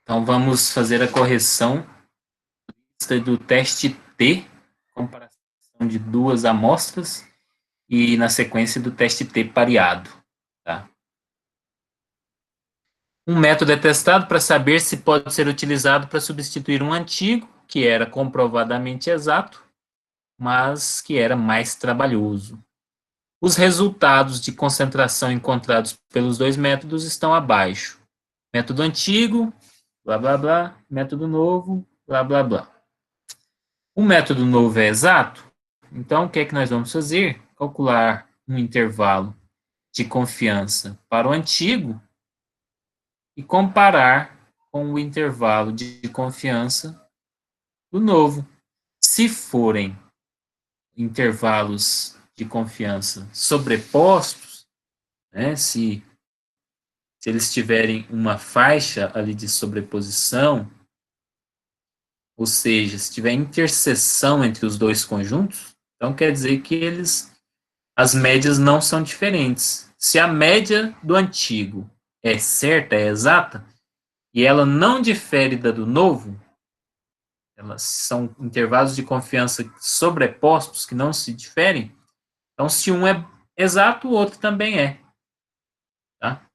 Então, vamos fazer a correção do teste T, comparação de duas amostras, e na sequência do teste T pareado. Tá? Um método é testado para saber se pode ser utilizado para substituir um antigo, que era comprovadamente exato, mas que era mais trabalhoso. Os resultados de concentração encontrados pelos dois métodos estão abaixo. Método antigo, blá, blá, blá. Método novo, blá, blá, blá. O método novo é exato? Então, o que é que nós vamos fazer? Calcular um intervalo de confiança para o antigo e comparar com o intervalo de confiança do novo. Se forem intervalos de confiança sobrepostos, né, se eles tiverem uma faixa ali de sobreposição, ou seja, se tiver interseção entre os dois conjuntos, então quer dizer que as médias não são diferentes. Se a média do antigo é certa, é exata, e ela não difere da do novo, elas são intervalos de confiança sobrepostos que não se diferem, então se um é exato, o outro também é. Tá?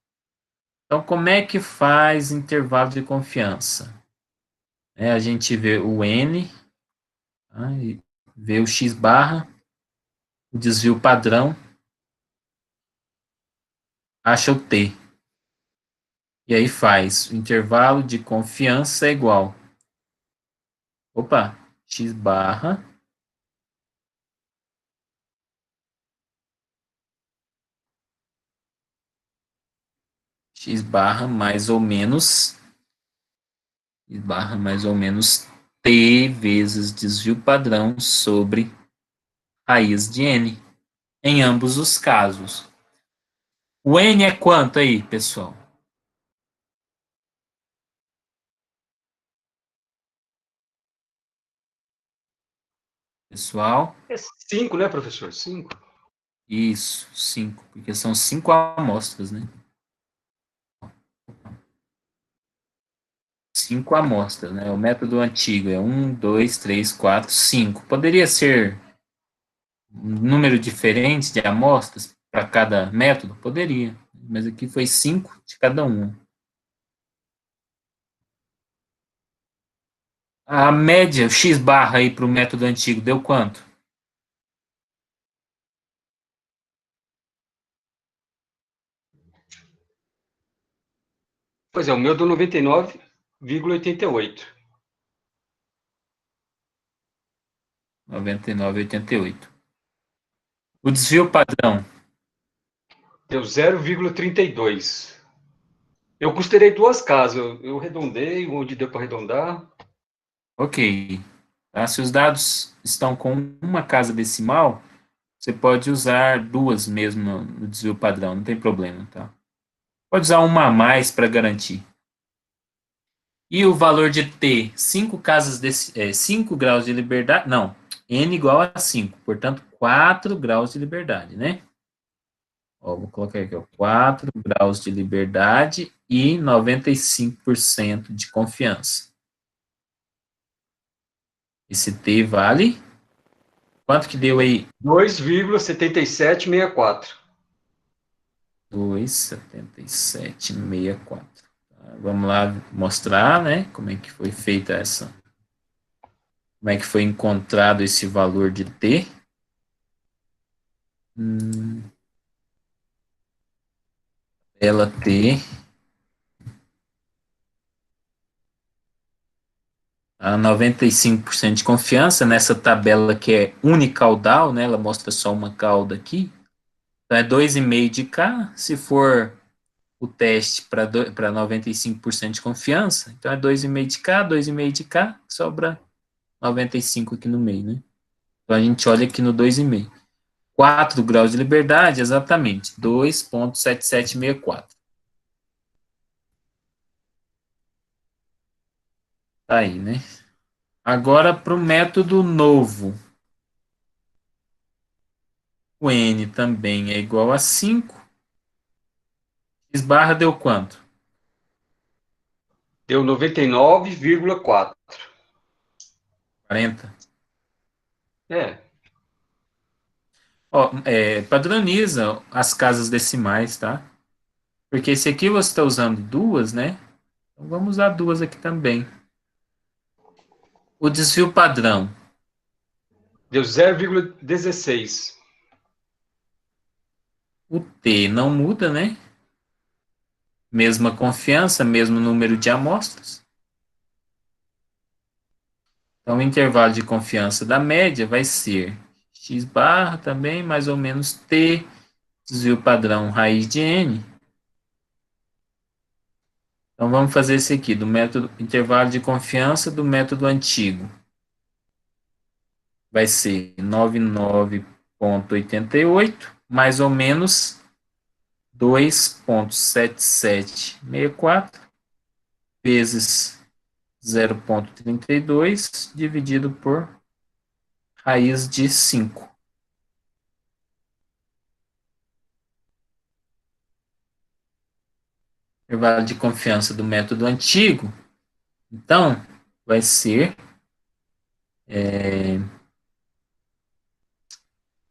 Então, como é que faz intervalo de confiança? A gente vê o N, tá? Vê o X barra, o desvio padrão, acha o T. E aí faz o intervalo de confiança é igual. Opa, X barra X barra mais ou menos T vezes desvio padrão sobre raiz de N, em ambos os casos. O N é quanto aí, pessoal? Pessoal, É 5, né, professor? 5. isso, 5, porque são 5 amostras, né? 5 amostras, né? O método antigo é 1, 2, 3, 4, 5. Poderia ser um número diferente de amostras para cada método? Poderia, mas aqui foi 5 de cada um. A média, o X barra aí para o método antigo, deu quanto? Pois é, o meu deu 99,88. 99,88. O desvio padrão, Deu 0,32. Eu considerei duas casas. Eu arredondei onde deu para arredondar. ok. Tá? Se os dados estão com uma casa decimal, você pode usar duas mesmo no desvio padrão, não tem problema, tá? Pode usar uma a mais para garantir. E o valor de T, 5 casas desse, 5 graus de liberdade, não, N igual a 5, portanto, 4 graus de liberdade, né? Ó, vou colocar aqui, ó, 4 graus de liberdade e 95% de confiança. Esse T vale, quanto que deu aí? 2,7764. 2,7764. Vamos lá mostrar, né, como é que foi feita essa, como é que foi encontrado esse valor de T. Ela T, a 95% de confiança nessa tabela que é unicaudal, né, ela mostra só uma cauda aqui. Então é 2,5 de K, se for o teste para 95% de confiança, então é 2,5 de K, 2,5 de K, sobra 95 aqui no meio, né? Então a gente olha aqui no 2,5. 4 graus de liberdade, exatamente, 2,7764. Tá aí, né? Agora para o método novo. O N também é igual a 5. X barra deu quanto? Deu 99,4. 40. É, Ó, padroniza as casas decimais, tá? Porque esse aqui você está usando duas, né? Então vamos usar duas aqui também. O desvio padrão. deu 0,16. O T não muda, né? Mesma confiança, mesmo número de amostras. Então, o intervalo de confiança da média vai ser x barra também, mais ou menos T, desvio padrão raiz de n. Então, vamos fazer esse aqui, do método intervalo de confiança do método antigo. Vai ser 99,88, mais ou menos 2,7764 vezes 0,32 dividido por raiz de 5. Intervalo de confiança do método antigo, então, vai ser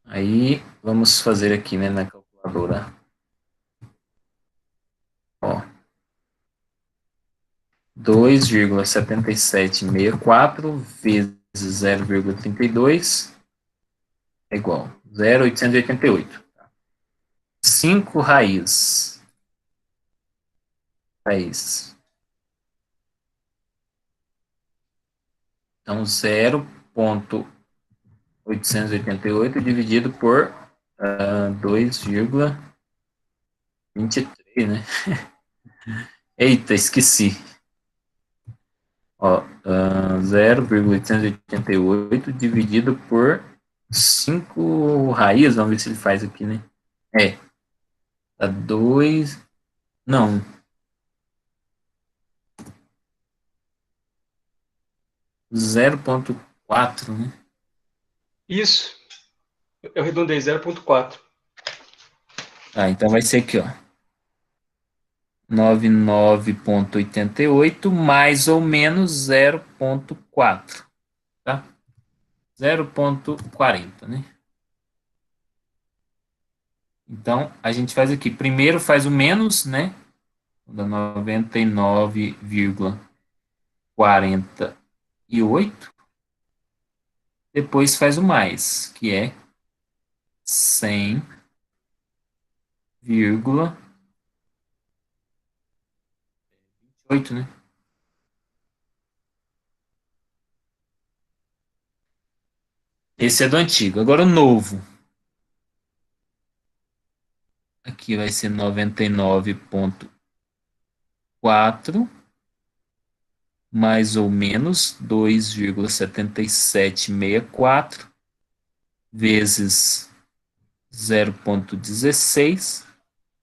aí vamos fazer aqui, né, na calculadora. Ó, 2,7764 vezes 0,32 é igual a 0,888. 5 raiz. Então, 0,888 dividido por 2,23, né? Eita, esqueci. Ó, 0,888 dividido por 5 raiz, vamos ver se ele faz aqui, né? Dá 2, não, 0,4, né? Isso. Eu arredondei 0,4. Ah, então vai ser aqui, ó. 99,88 mais ou menos 0,4, tá? 0,40, né? Então, a gente faz aqui. Primeiro faz o menos, né? Dá 99,48. Depois faz o mais, que é 100,28, né? Esse é do antigo. Agora o novo. Aqui vai ser 99,4 mais ou menos 2,7764 vezes 0,16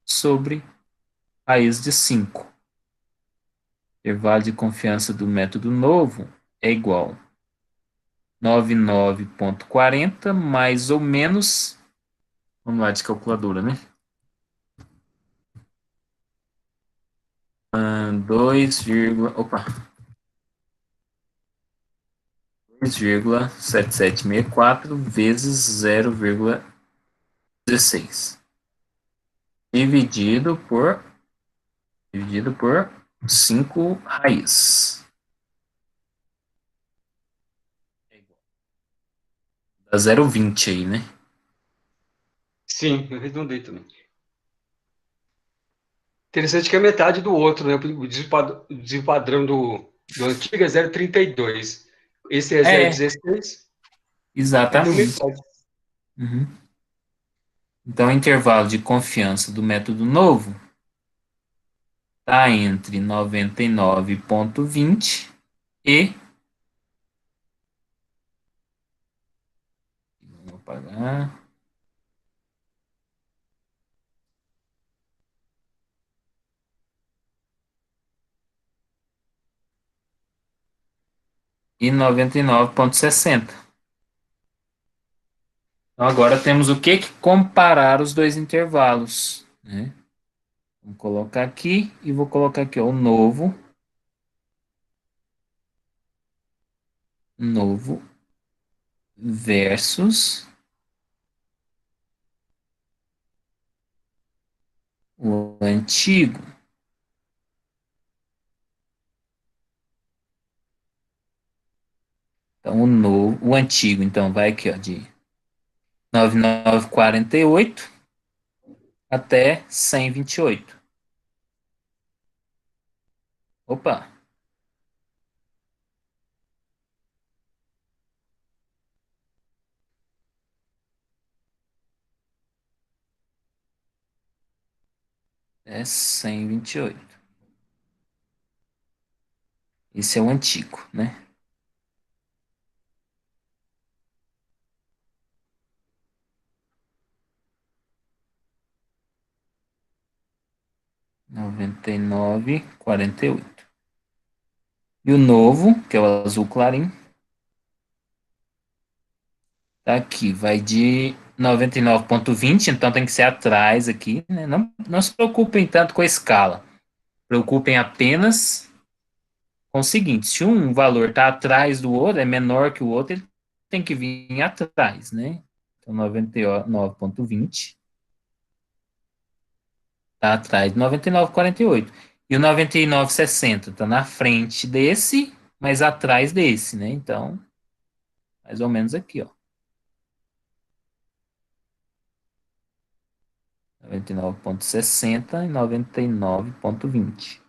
sobre raiz de 5. Intervalo de confiança do método novo é igual a 99,40 mais ou menos, vamos lá de calculadora, né? 2, opa, 2,7764 vezes 0,16 dividido por 5 raiz. Dá 0,20 aí, né? Sim, eu arredondei também. Interessante que é metade do outro, né? O desvio padrão do antigo é 0,32. Esse é É, 0,16. Aí deu exatamente. metade. Uhum. Então, o intervalo de confiança do método novo está entre 99,20 e. Vamos apagar. E 99,60. Então, agora temos o que? Comparar os dois intervalos, né? Vou colocar aqui e vou colocar aqui ó, o novo novo versus o antigo. Então, o antigo, então, vai aqui, ó, de 9948 até 128. Opa, é 128. Esse é o antigo, né? Noventa e nove, 48. E o novo, que é o azul clarinho, tá aqui, vai de 99,20, então tem que ser atrás aqui, né? Não se preocupem tanto com a escala. Preocupem apenas com o seguinte, se um valor está atrás do outro, é menor que o outro, ele tem que vir atrás, né? Então, 99,20 está atrás de 99,48. E o 99,60 está na frente desse, mas atrás desse, né? Então, mais ou menos aqui, ó. 99,60 e 99,20.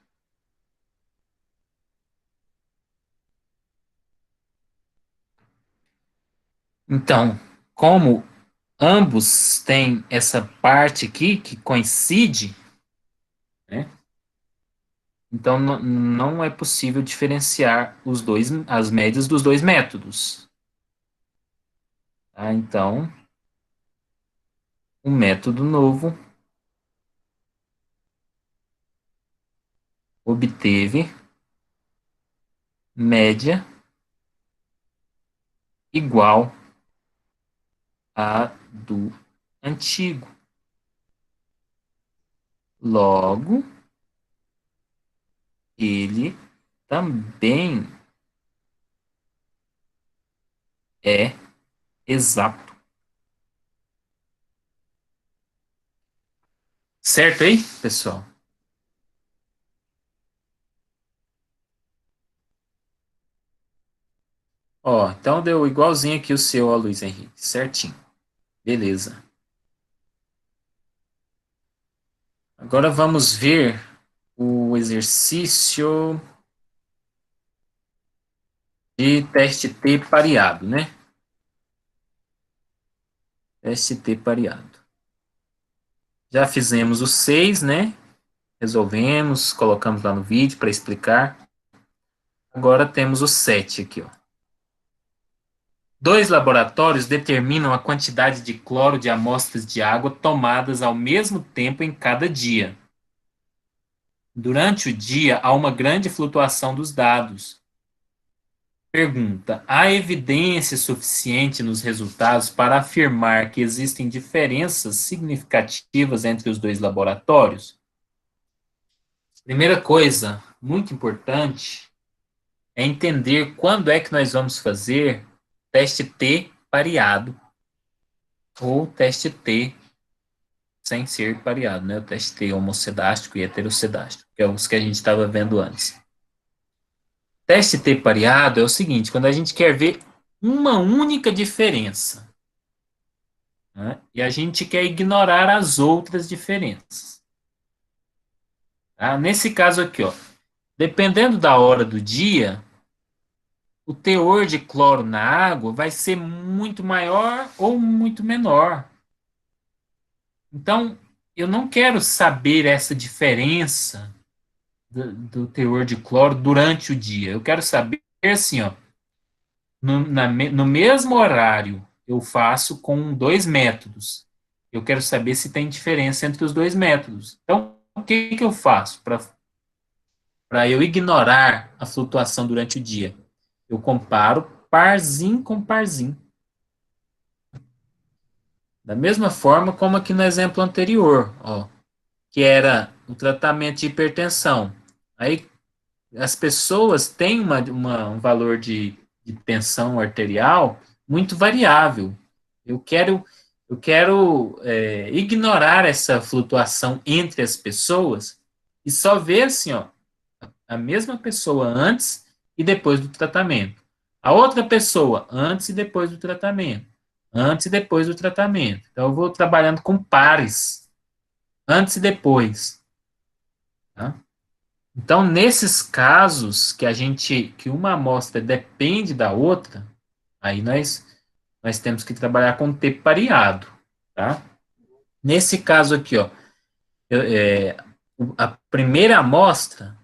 Então, como ambos têm essa parte aqui que coincide, né? Então não é possível diferenciar as médias dos dois métodos. Tá? Então, o método novo obteve média igual à do antigo. Logo, ele também é exato. Certo aí, pessoal? Ó, então deu igualzinho aqui o seu, ó, Luiz Henrique. Certinho. Beleza. Agora vamos ver o exercício de teste T pareado, né? Teste T pareado. Já fizemos os 6, né? Resolvemos, colocamos lá no vídeo para explicar. Agora temos o 7 aqui, ó. Dois laboratórios determinam a quantidade de cloro de amostras de água tomadas ao mesmo tempo em cada dia. Durante o dia, há uma grande flutuação dos dados. Pergunta: há evidência suficiente nos resultados para afirmar que existem diferenças significativas entre os dois laboratórios? Primeira coisa, muito importante, é entender quando é que nós vamos fazer teste T pareado ou teste T sem ser pareado, né? O teste T homocedástico e heterocedástico, que é os que a gente estava vendo antes. Teste T pareado é o seguinte, quando a gente quer ver uma única diferença, né? E a gente quer ignorar as outras diferenças. Tá? Nesse caso aqui, ó, dependendo da hora do dia, o teor de cloro na água vai ser muito maior ou muito menor. Então, eu não quero saber essa diferença do teor de cloro durante o dia. Eu quero saber, assim, ó, no mesmo horário, eu faço com dois métodos. Eu quero saber se tem diferença entre os dois métodos. Então, o que eu faço para eu ignorar a flutuação durante o dia? Eu comparo parzinho com parzinho. Da mesma forma como aqui no exemplo anterior, ó, que era o tratamento de hipertensão. Aí as pessoas têm um valor de de tensão arterial muito variável. Eu quero ignorar essa flutuação entre as pessoas e só ver assim, ó, a mesma pessoa antes e depois do tratamento. A outra pessoa antes e depois do tratamento. Antes e depois do tratamento. Então, eu vou trabalhando com pares. Antes e depois. Tá? Então, nesses casos que uma amostra depende da outra, aí nós temos que trabalhar com tempo pareado, tá? Nesse caso aqui, ó, a primeira amostra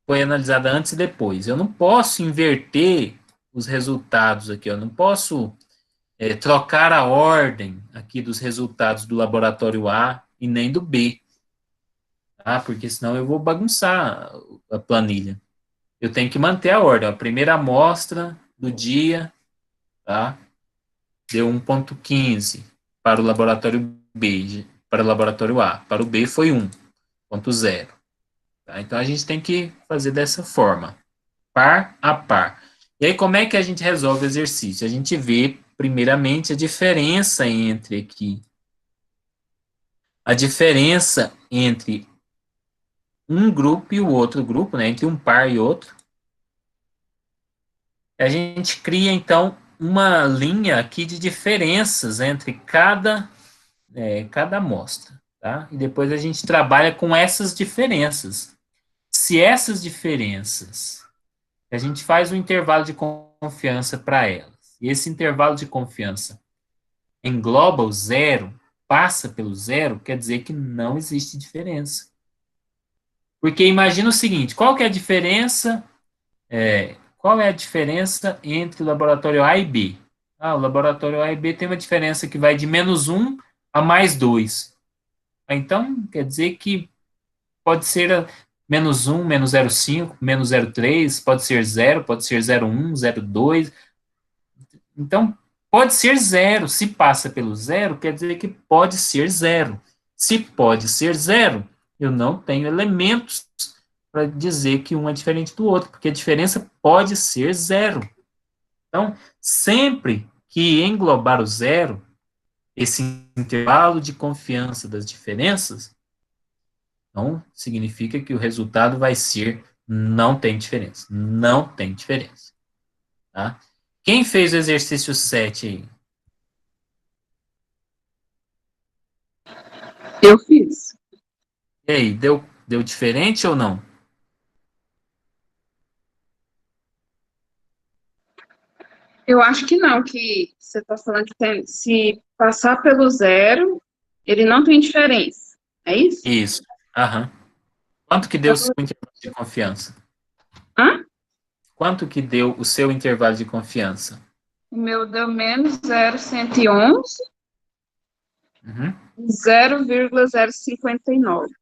foi analisada antes e depois. Eu não posso inverter os resultados aqui, eu não posso trocar a ordem aqui dos resultados do laboratório A e nem do B, tá? Porque senão eu vou bagunçar a planilha. Eu tenho que manter a ordem. A primeira amostra do dia, tá? Deu 1,15 para o laboratório B, para o laboratório A. Para o B foi 1,0. Tá? Então, a gente tem que fazer dessa forma, par a par. E aí, como é que a gente resolve o exercício? A gente vê, primeiramente, a diferença entre um grupo e o outro grupo, né? Entre um par e outro. A gente cria, então, uma linha aqui de diferenças entre cada amostra, tá? E depois a gente trabalha com essas diferenças. Se essas diferenças, a gente faz um intervalo de confiança para elas, e esse intervalo de confiança engloba o zero, passa pelo zero, quer dizer que não existe diferença. Porque imagina o seguinte, qual é a diferença entre o laboratório A e B? O laboratório A e B tem uma diferença que vai de -1 a +2. Então, quer dizer que pode ser -1, -0,5, -0,3, pode ser 0, pode ser 0,1, 0,2. Então, pode ser 0. Se passa pelo 0, quer dizer que pode ser 0. Se pode ser 0, eu não tenho elementos para dizer que um é diferente do outro, porque a diferença pode ser 0. Então, sempre que englobar o 0, esse intervalo de confiança das diferenças, então, significa que o resultado vai ser não tem diferença. Não tem diferença. Tá? Quem fez o exercício 7 aí? Eu fiz. E aí, deu diferente ou não? Eu acho que não, que você está falando que se passar pelo zero, ele não tem diferença. É isso? Isso. Aham. Quanto que deu o seu intervalo de confiança? Hã? Quanto que deu o seu intervalo de confiança? O meu deu menos 0,111 Uhum. e 0,059.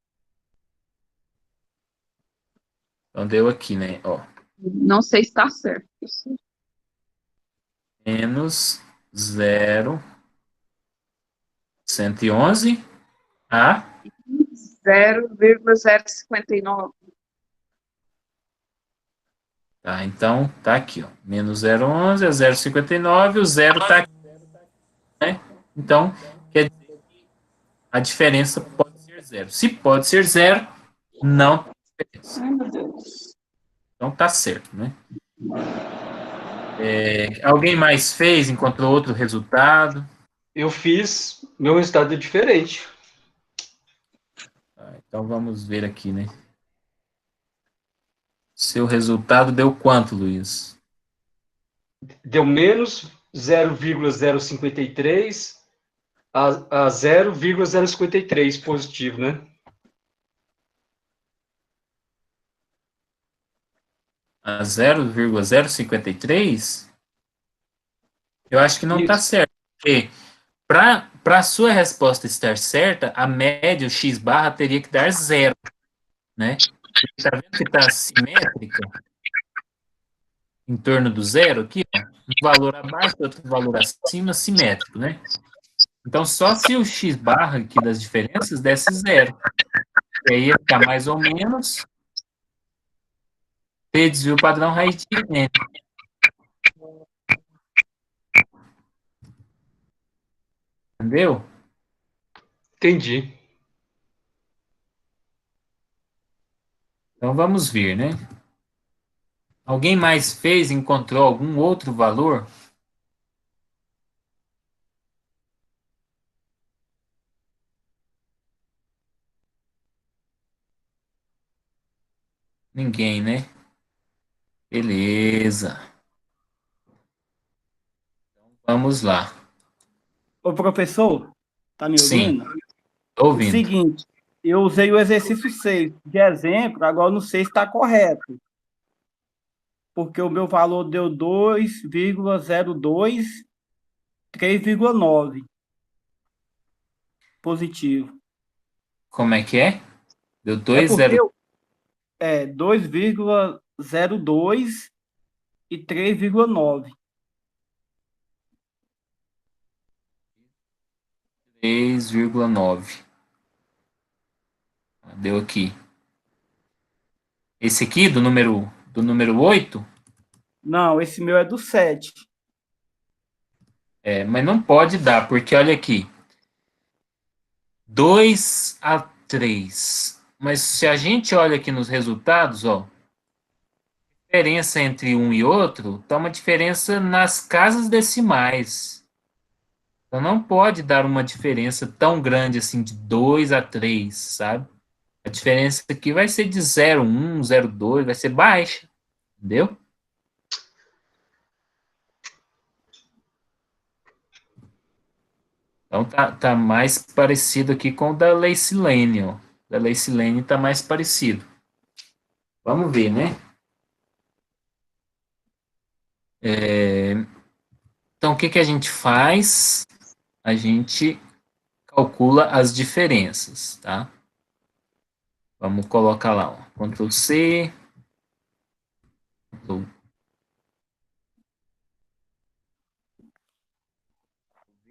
Então, deu aqui, né? Ó, Não sei se está certo. menos 0,111 a 0,059. Tá, então, tá aqui, ó. Menos 0,11 é 0,59, o zero tá aqui, né? Então, quer dizer que a diferença pode ser 0. Se pode ser 0, não tem diferença. Ai, meu Deus. Então, tá certo, né? Alguém mais fez, encontrou outro resultado? Eu fiz, meu resultado é diferente. Então, vamos ver aqui, né? Seu resultado deu quanto, Luiz? Deu menos 0,053 a 0,053 positivo, né? A 0,053? Eu acho que não está Isso. certo, porque para a sua resposta estar certa, a média, o x barra, teria que dar 0, né? Está vendo que está simétrica? Em torno do zero aqui, ó, um valor abaixo, outro valor acima, simétrico, né? Então, só se o x barra aqui das diferenças desse 0. E aí ia ficar mais ou menos T desvio padrão raiz de n. Entendeu? Entendi. Então vamos ver, né? Alguém mais fez, encontrou algum outro valor? Ninguém, né? Beleza. Vamos lá. Ô, professor, tá me Sim, ouvindo? tô O ouvindo. seguinte, eu usei o exercício 6 de exemplo, agora eu não sei se está correto, porque o meu valor deu 2,02, 3,9 positivo. Como é que é? Deu É 2,0. porque 2,02 e 3,9. 3,9. Deu aqui. Esse aqui, do número 8, Não, esse meu é do 7. mas não pode dar, porque olha aqui. 2 a 3. Mas se a gente olha aqui nos resultados, ó, a diferença entre um e outro tá uma diferença nas casas decimais. Então não pode dar uma diferença tão grande assim de 2 a 3, sabe? A diferença aqui vai ser de 0,1, 0,2, vai ser baixa, entendeu? Então tá mais parecido aqui com o da Lacey-Lane, ó. Da Lacey-Lane tá mais parecido. Vamos ver, né? Então o que que a gente faz? A gente calcula as diferenças, tá? Vamos colocar lá, ó. Ctrl C, Ctrl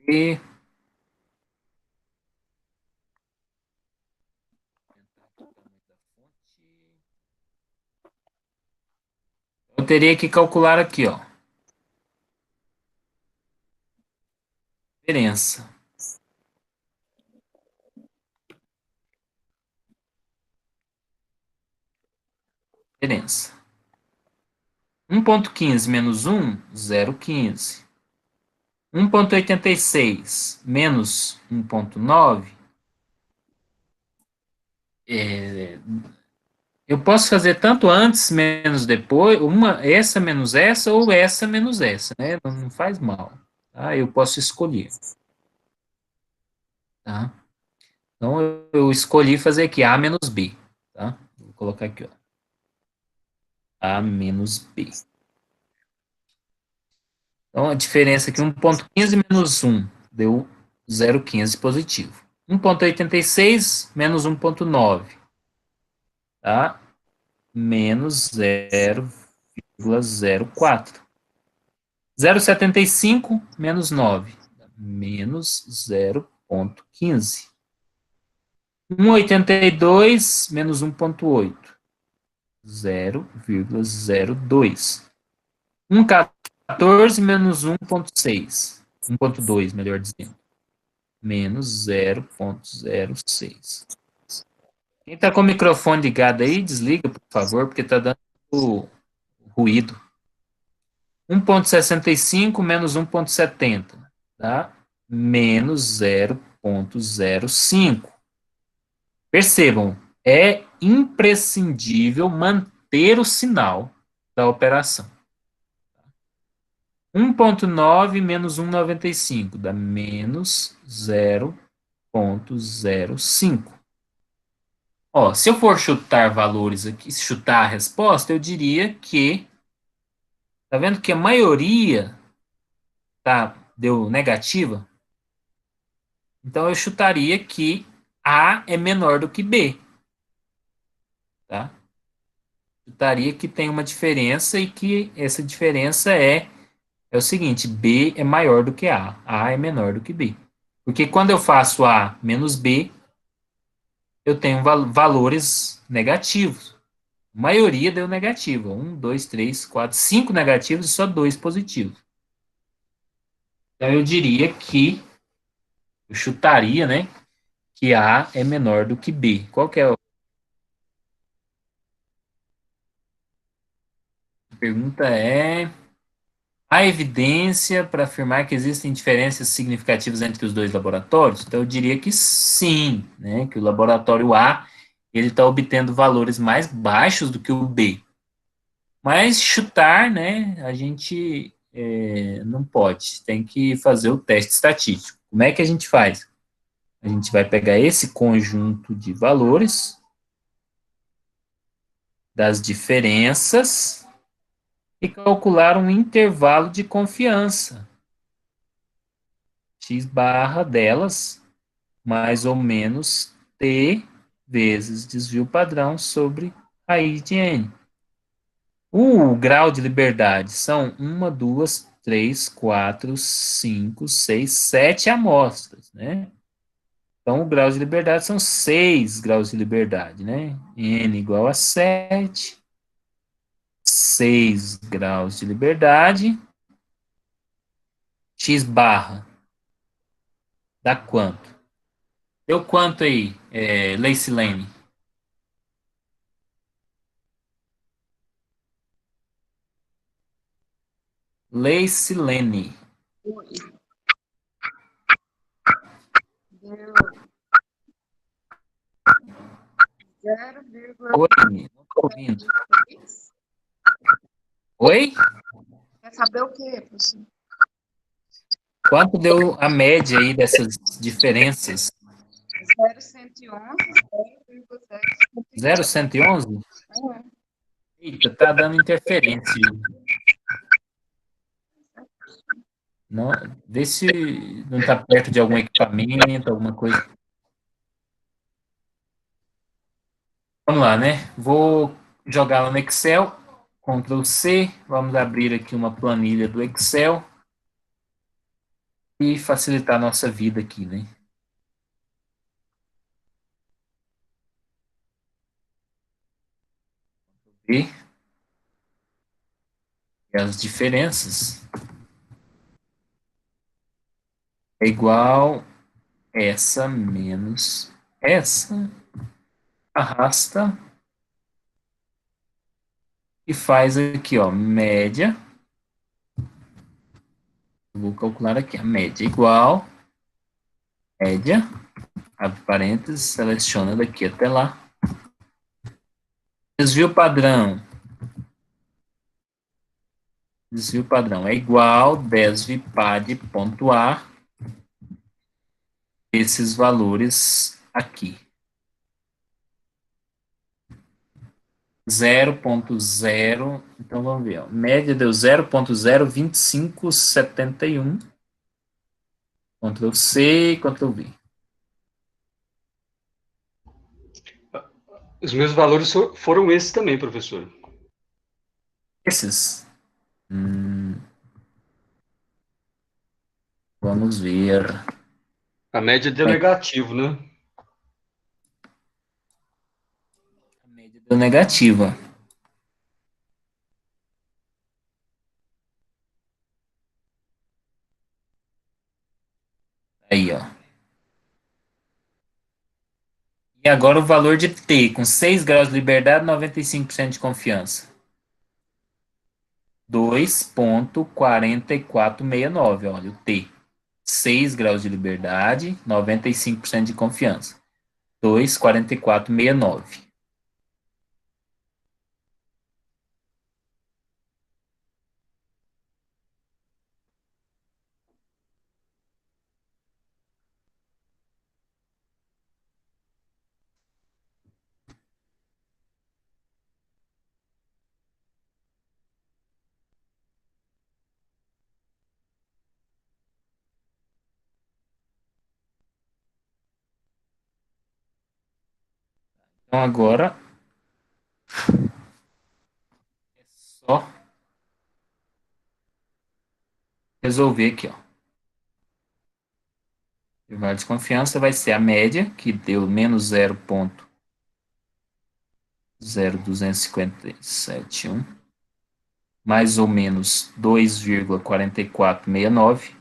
V. Eu teria que calcular aqui, ó. Diferença. Diferença. 1,15 menos 1, 0,15. 1,86 menos 1,9. Eu posso fazer tanto antes menos depois, essa menos essa ou essa menos essa, né? Não faz mal. Tá? Eu posso escolher. Tá? Então eu escolhi fazer aqui A menos B. Tá? Vou colocar aqui, ó. A menos B. Então a diferença aqui, 1,15 menos 1 deu 0,15 positivo. 1,86 menos 1,9, tá? Menos 0,04. 0,75 menos 9, menos 0,15. 1,82 menos 1,8, 0,02. 1,14 menos 1,6, 1,2, melhor dizendo, menos 0,06. Quem está com o microfone ligado aí, desliga, por favor, porque está dando ruído. 1,65 menos 1,70, tá? Menos 0,05. Percebam, é imprescindível manter o sinal da operação. 1,9 menos 1,95 dá menos 0,05. Ó, se eu for chutar valores aqui, chutar a resposta, eu diria que, tá vendo que a maioria deu negativa? Então eu chutaria que A é menor do que B, tá? Chutaria que tem uma diferença e que essa diferença é o seguinte, B é maior do que A é menor do que B. Porque quando eu faço A menos B, eu tenho valores negativos. A maioria deu negativo. 1, 2, 3, 4, 5 negativos e só 2 positivos. Então, eu diria que Eu chutaria, né, que A é menor do que B. Qual que é a pergunta? Há evidência para afirmar que existem diferenças significativas entre os dois laboratórios? Então, eu diria que sim, né, que o laboratório A ele está obtendo valores mais baixos do que o B. Mas chutar, né, a gente não pode, tem que fazer o teste estatístico. Como é que a gente faz? A gente vai pegar esse conjunto de valores das diferenças e calcular um intervalo de confiança. X barra delas, mais ou menos T vezes desvio padrão sobre raiz de N. O grau de liberdade são 1, 2, 3, 4, 5, 6, 7 amostras, né? Então, o grau de liberdade são 6 graus de liberdade, né? N igual a 7, 6 graus de liberdade, X barra, dá quanto? Deu quanto aí, Leicilene? Leicilene. Deu Oi, não tô ouvindo. 0,3. Oi? Quer saber o quê, professor? Quanto deu a média aí dessas diferenças? 0,111, 0,0. 0,111? Eita, tá dando interferência. Não, vê se não tá perto de algum equipamento, alguma coisa. Vamos lá, né? Vou jogar lá no Excel, Ctrl C, vamos abrir aqui uma planilha do Excel e facilitar a nossa vida aqui, né? E as diferenças é igual essa menos essa, arrasta e faz aqui, ó, média. Vou calcular aqui, a média igual, média, abre parênteses, seleciona daqui até lá. Desvio padrão. Desvio padrão é igual desvipad.a esses valores aqui. 0,0, então vamos ver, ó. Média deu 0,02571. Ctrl C, Ctrl V. Os meus valores foram esses também, professor. Esses. Vamos ver. A média deu negativo, né? A média deu negativa. Aí, ó. E agora o valor de T, com 6 graus de liberdade, 95% de confiança. 2,4469, olha, o T. 6 graus de liberdade, 95% de confiança. 2,4469. Então, agora é só resolver aqui, ó. Intervalo de confiança vai ser a média, que deu menos 0,02571, mais ou menos 2,4469,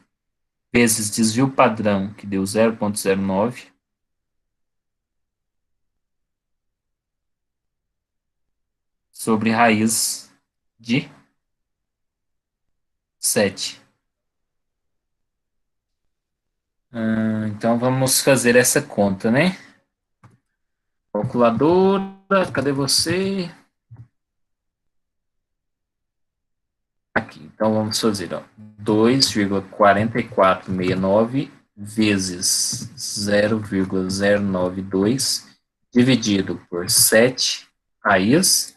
vezes desvio padrão, que deu 0,09, sobre raiz de 7. Então, vamos fazer essa conta, né? Calculadora, cadê você? Aqui, então vamos fazer, ó, 2,4469 vezes 0,092 dividido por 7 raiz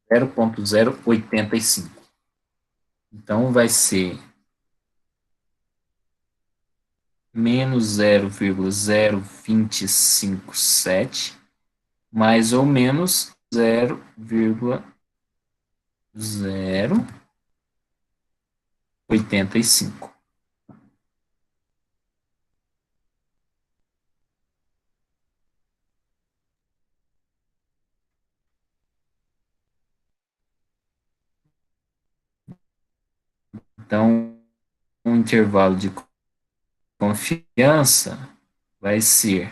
0,085. Então, vai ser menos 0,0257 mais ou menos 0,085. Então, um intervalo de confiança vai ser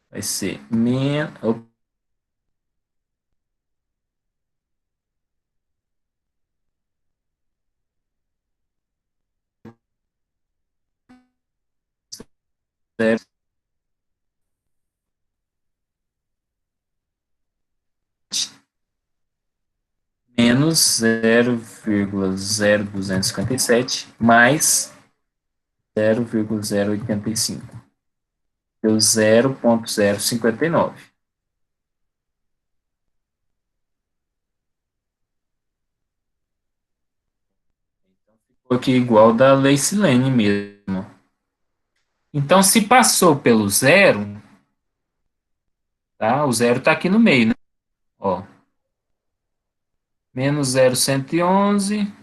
vai ser menos. Menos 0,0257 mais 0,085. Deu 0,059. Ficou aqui igual da Lacey-Lane mesmo. Então, se passou pelo zero, tá? O zero está aqui no meio, né? Ó, menos 0,111,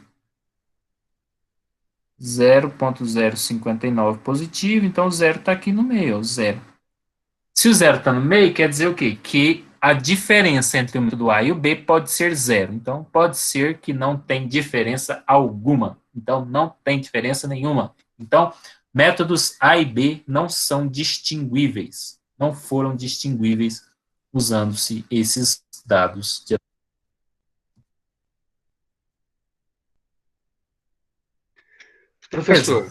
0,059 positivo, então o zero está aqui no meio, ó, o zero. Se o zero está no meio, quer dizer o quê? Que a diferença entre o método A e o B pode ser zero. Então, pode ser que não tem diferença alguma. Então, não tem diferença nenhuma. Então, métodos A e B não são distinguíveis. Não foram distinguíveis usando-se esses dados. Professor,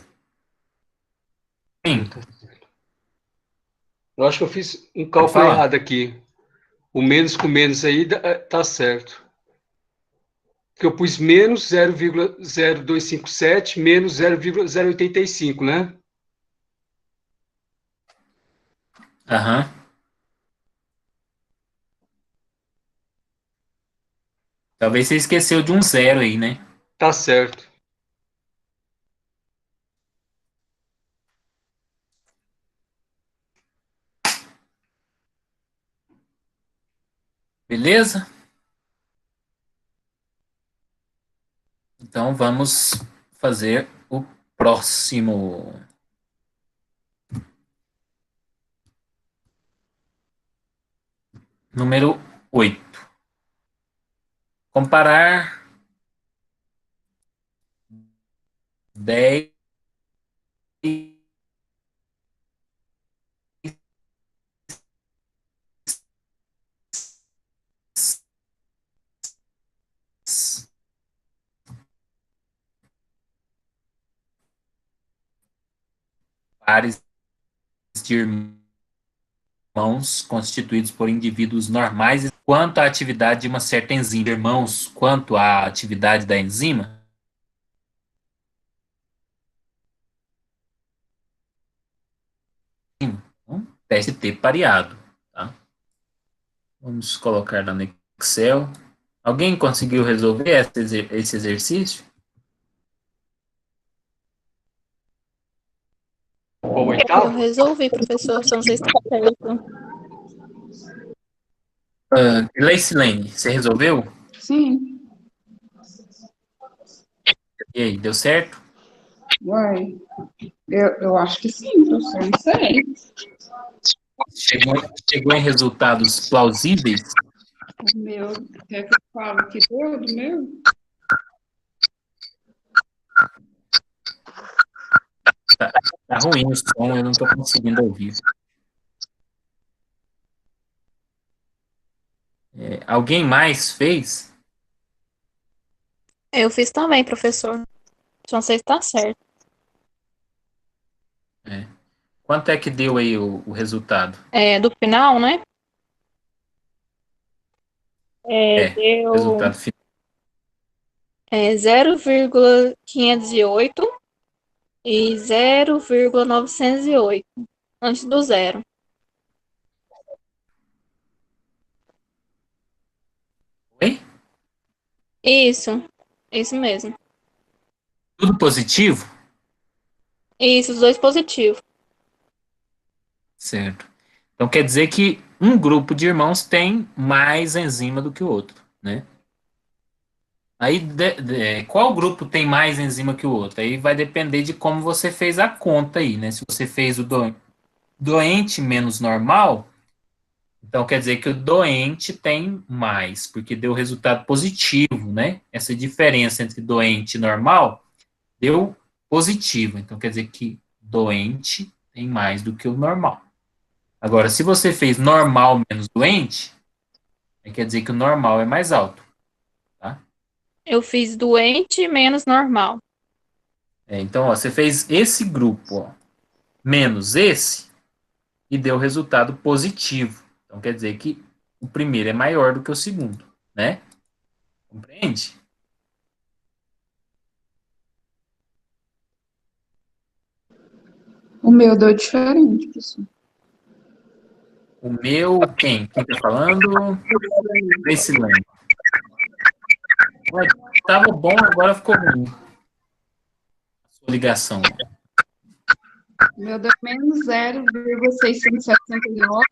Sim, eu acho que eu fiz um pode cálculo falar. errado aqui. O menos com menos aí tá certo. Que eu pus menos 0,0257 menos 0,085, né? Aham. Talvez você esqueceu de um zero aí, né? Tá certo. Beleza? Então, vamos fazer o próximo. Número 8. Comparar 10 pares de irmãos constituídos por indivíduos normais quanto à atividade de uma certa enzima. Irmãos, quanto à atividade da enzima. Então, teste T pareado. Tá? Vamos colocar lá no Excel. Alguém conseguiu resolver esse exercício? Qual o Eu oitavo? resolvi, professor, só não sei se está certo. Lacey-Lane, você resolveu? Sim, E aí, deu certo? vai. Eu acho que sim, professor, não sei. Chegou em resultados plausíveis? O meu, quer que eu falo que deu do meu? Tá ruim o som, eu não estou conseguindo ouvir. Alguém mais fez? Eu fiz também, professor. Só não sei se tá certo. Quanto é que deu aí o resultado? Do final, né? Deu Resultado final. 0,508 e 0,908 antes do zero. Oi? Isso mesmo. Tudo positivo? Isso, os dois positivos. Certo. Então quer dizer que um grupo de irmãos tem mais enzima do que o outro, né? Aí, qual grupo tem mais enzima que o outro? Aí vai depender de como você fez a conta aí, né? Se você fez o doente menos normal, então quer dizer que o doente tem mais, porque deu resultado positivo, né? Essa diferença entre doente e normal deu positivo. Então quer dizer que doente tem mais do que o normal. Agora, se você fez normal menos doente, quer dizer que o normal é mais alto, tá? Eu fiz doente menos normal. Então, ó, você fez esse grupo, ó, menos esse, e deu resultado positivo. Então, quer dizer que o primeiro é maior do que o segundo, né? Compreende? O meu deu diferente, professor. O meu, quem? Quem tá falando? Gracilane. Tava bom, agora ficou ruim. A sua ligação. O meu deu menos 0,669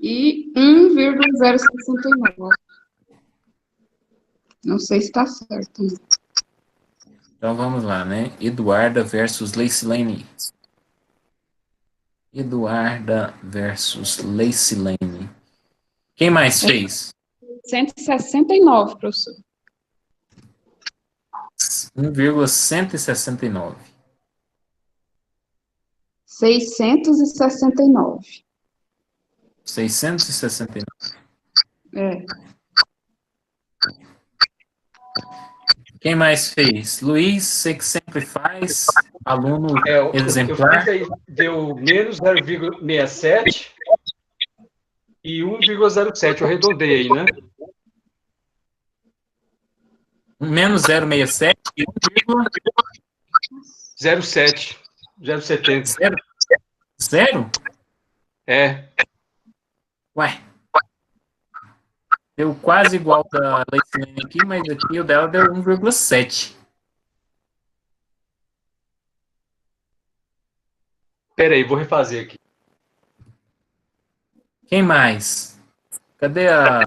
e 1,069. Não sei se está certo. Então vamos lá, né? Eduarda versus Lacilane. Eduarda versus Lacilane. Quem mais fez? 169, professor. 1,169. 669. 669. É. Quem mais fez? Luiz, você que sempre faz, aluno Eu exemplar. fiz aí, deu menos 0,67 e 1,07. Eu arredondei aí, né? Menos 0,67 e 0,7. 0,70. 1,0. Zero? É. Ué, deu quase igual da Leicilene aqui, mas aqui o dela deu 1,7. Pera aí, vou refazer aqui. Quem mais? Cadê a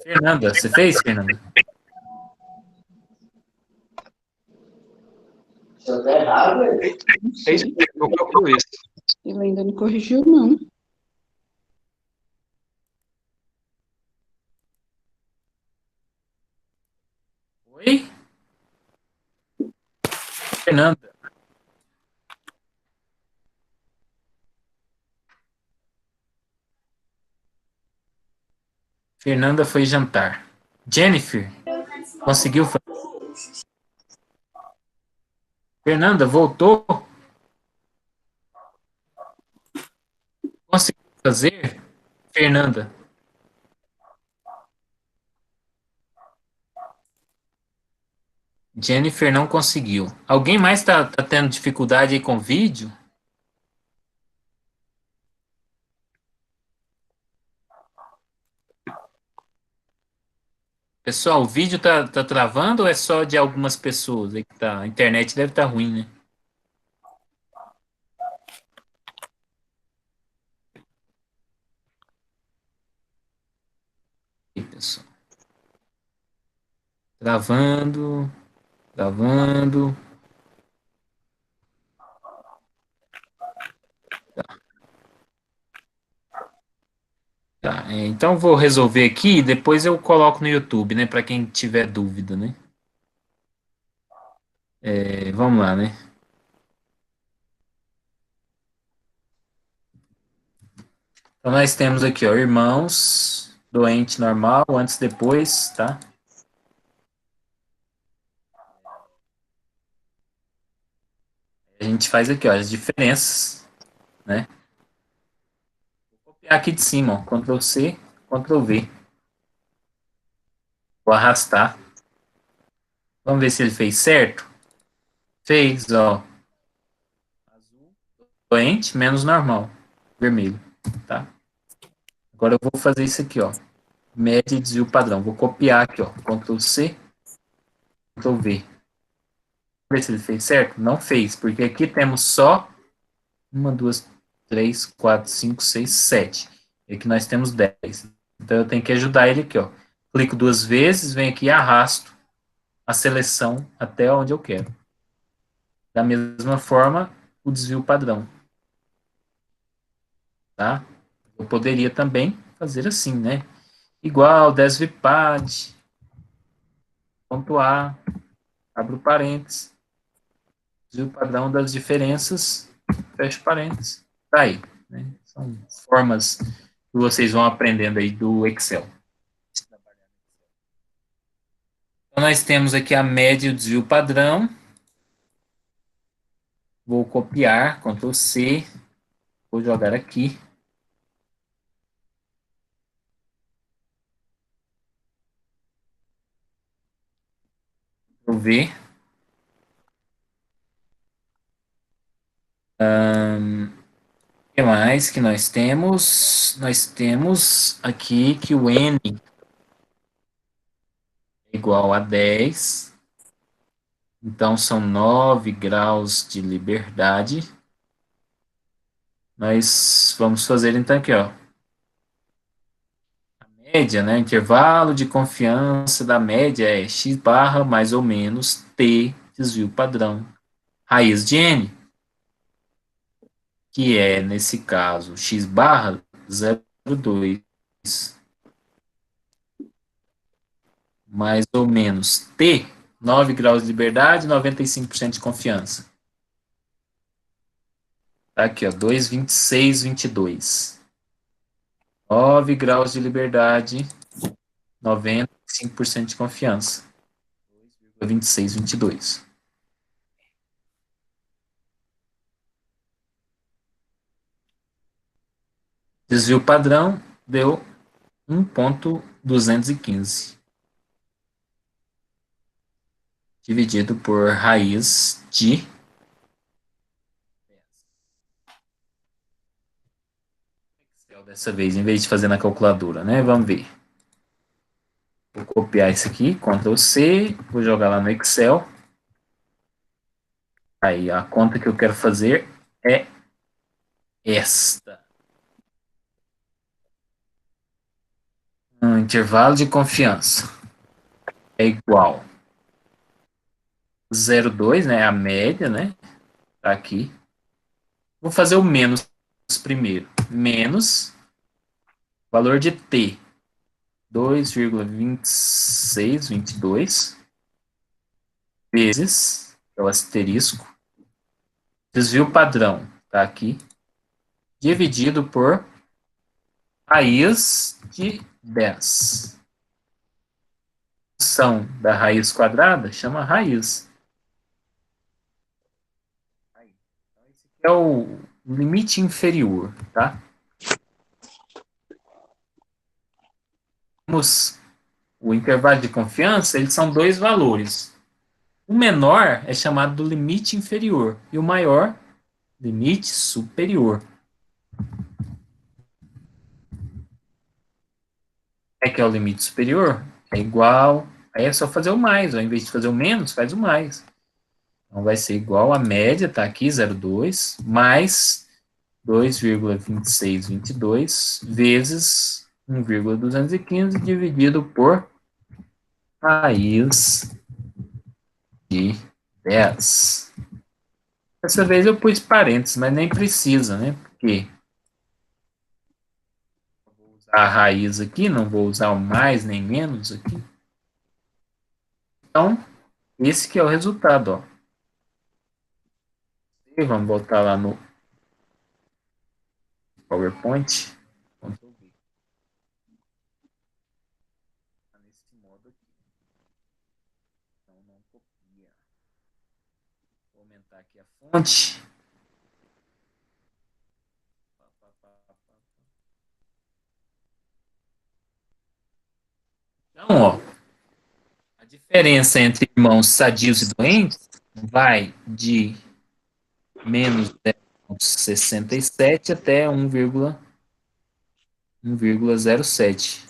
Fernanda? Você fez, Fernanda? É isso, eu calculo isso. Ele ainda não corrigiu, não. Oi? Fernanda. Fernanda foi jantar. Jennifer, conseguiu fazer? Fernanda, voltou? Conseguiu fazer? Fernanda. Jennifer não conseguiu. Alguém mais tá tendo dificuldade aí com vídeo? Pessoal, o vídeo tá travando ou é só de algumas pessoas aí que tá? A internet deve estar ruim, né? Aí, pessoal. Travando. Gravando. Tá, então vou resolver aqui e depois eu coloco no YouTube, né? Para quem tiver dúvida, né? Vamos lá, né? Então nós temos aqui, ó, irmãos, doente normal, antes, depois, tá? A gente faz aqui, ó, as diferenças, né? Vou copiar aqui de cima, ó, Ctrl C, Ctrl V. Vou arrastar. Vamos ver se ele fez certo. Fez, ó. Azul, doente, menos normal, vermelho, tá? Agora eu vou fazer isso aqui, ó. Média e desvio padrão. Vou copiar aqui, ó. Ctrl C, Ctrl V. Vamos ver se ele fez certo? Não fez, porque aqui temos só 1, 2, 3, 4, 5, 6, 7. E aqui nós temos 10. Então eu tenho que ajudar ele aqui, ó. Clico 2 vezes, venho aqui e arrasto a seleção até onde eu quero. Da mesma forma, o desvio padrão. Tá? Eu poderia também fazer assim, né? Igual, desvipad, ponto A, abro parênteses, desvio padrão das diferenças, fecho parênteses. Tá aí, né? São formas que vocês vão aprendendo aí do Excel. Então, nós temos aqui a média e o desvio padrão. Vou copiar, Ctrl C, vou jogar aqui. Vou ver. O que mais que nós temos? Nós temos aqui que o N é igual a 10. Então, são 9 graus de liberdade. Nós vamos fazer, então, aqui, ó. A média, né? Intervalo de confiança da média é x barra mais ou menos t, desvio padrão, raiz de n, que é, nesse caso, x barra 0,2 mais ou menos t, 9 graus de liberdade, 95% de confiança. Tá aqui, ó, 2,26, 22. 9 graus de liberdade, 95% de confiança. 2,26, 22. Desvio padrão deu 1,215. Dividido por raiz de 10. Dessa vez, em vez de fazer na calculadora, né? Vamos ver. Vou copiar isso aqui, Ctrl C, vou jogar lá no Excel. Aí, a conta que eu quero fazer é esta. Um intervalo de confiança é igual 0,2, né? A média, né? Tá aqui. Vou fazer o menos primeiro. Menos valor de t, 2,2622 vezes, é o asterisco, desvio padrão, tá aqui, dividido por raiz de 10. Função da raiz quadrada chama raiz. Esse aqui é o limite inferior, tá? Temos o intervalo de confiança, eles são dois valores. O menor é chamado do limite inferior e o maior, limite superior. Que é o limite superior? É igual, aí é só fazer o mais, ao invés de fazer o menos, faz o mais. Então vai ser igual a média, tá aqui, 0,2, mais 2,2622 vezes 1,215 dividido por raiz de 10. Dessa vez eu pus parênteses, mas nem precisa, né? Porque eu vou usar a raiz aqui, não vou usar o mais nem menos aqui. Então, esse que é o resultado, ó. E vamos voltar lá no PowerPoint. Ctrl V. Tá nesse modo aqui. Então, não copia. Vou aumentar aqui a fonte. Então, ó, a diferença entre irmãos sadios e doentes vai de menos 0,67 até 1,07.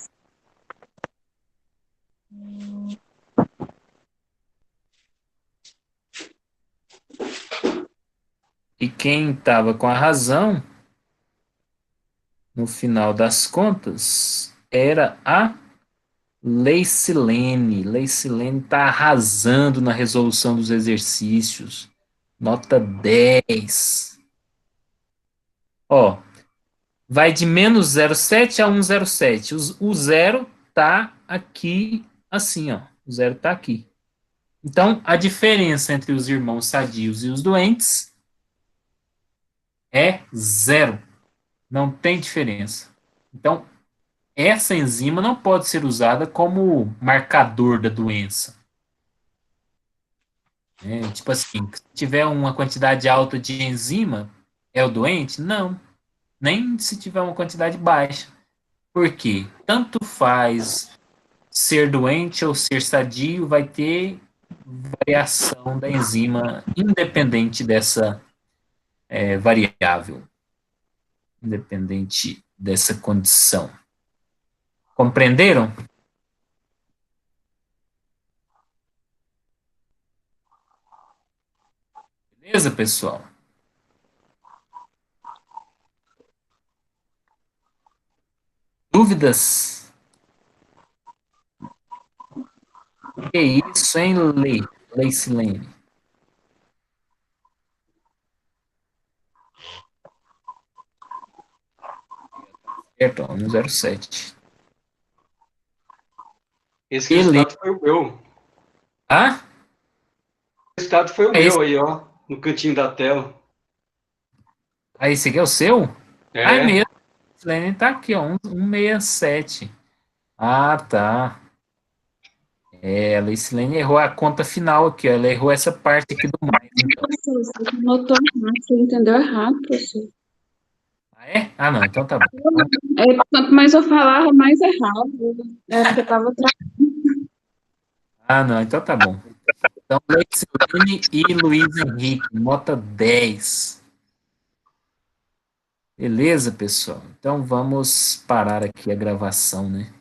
E quem estava com a razão, no final das contas, era a Leicilene. Leicilene está arrasando na resolução dos exercícios. Nota 10. Ó, vai de menos 0,7 a 1,07. O zero está aqui assim, ó. O zero está aqui. Então, a diferença entre os irmãos sadios e os doentes é zero. Não tem diferença. Então, essa enzima não pode ser usada como marcador da doença. Tipo assim, se tiver uma quantidade alta de enzima, é o doente? Não. Nem se tiver uma quantidade baixa. Por quê? Tanto faz ser doente ou ser sadio, vai ter variação da enzima independente dessa variável. Independente dessa condição. Compreenderam? Beleza, pessoal? Dúvidas? Que isso, hein, Leicilene? Certo, 1,07. Esse resultado foi o meu. Ah? O resultado foi o meu aí, ó. No cantinho da tela. Ah, esse aqui é o seu? É. Ah, é mesmo. Leicilene tá aqui, ó, 1,67. Ah, tá. A Leicilene errou a conta final aqui, ó. Ela errou essa parte aqui do mais. Então. Você notou errado, você entendeu errado, professor. Ah, é? Ah, não, então tá bom. Quanto mais eu falava, mais errado. É porque eu tava Ah, não, então tá bom. Então, Leicilene e Luiz Henrique, nota 10. Beleza, pessoal? Então vamos parar aqui a gravação, né?